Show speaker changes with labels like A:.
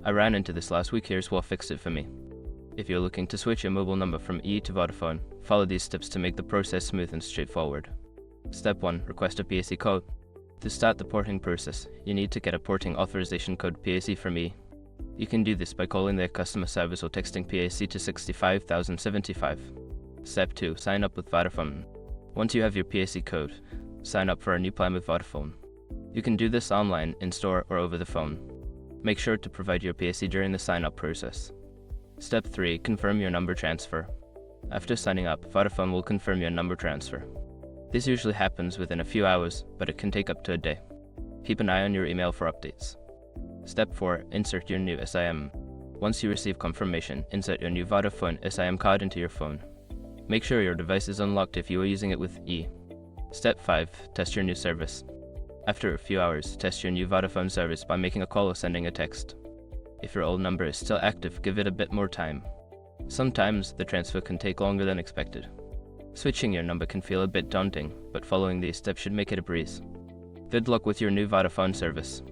A: I ran into this last week. Here's what fixed it for me. If you're looking to switch your mobile number from E to Vodafone, follow these steps to make the process smooth and straightforward. Step 1. Request a PAC code. To start the porting process, you need to get a porting authorization code PAC from E. You can do this by calling their customer service or texting PAC to 65075. Step 2. Sign up with Vodafone. Once you have your PAC code, sign up for a new plan with Vodafone. You can do this online, in-store, or over the phone. Make sure to provide your PAC during the sign-up process. Step 3. Confirm your number transfer. After signing up, Vodafone will confirm your number transfer. This usually happens within a few hours, but it can take up to a day. Keep an eye on your email for updates. Step 4. Insert your new SIM. Once you receive confirmation, insert your new Vodafone SIM card into your phone. Make sure your device is unlocked if you are using it with E. Step 5. Test your new service. After a few hours, test your new Vodafone service by making a call or sending a text. If your old number is still active, give it a bit more time. Sometimes the transfer can take longer than expected. Switching your number can feel a bit daunting, but following these steps should make it a breeze. Good luck with your new Vodafone service.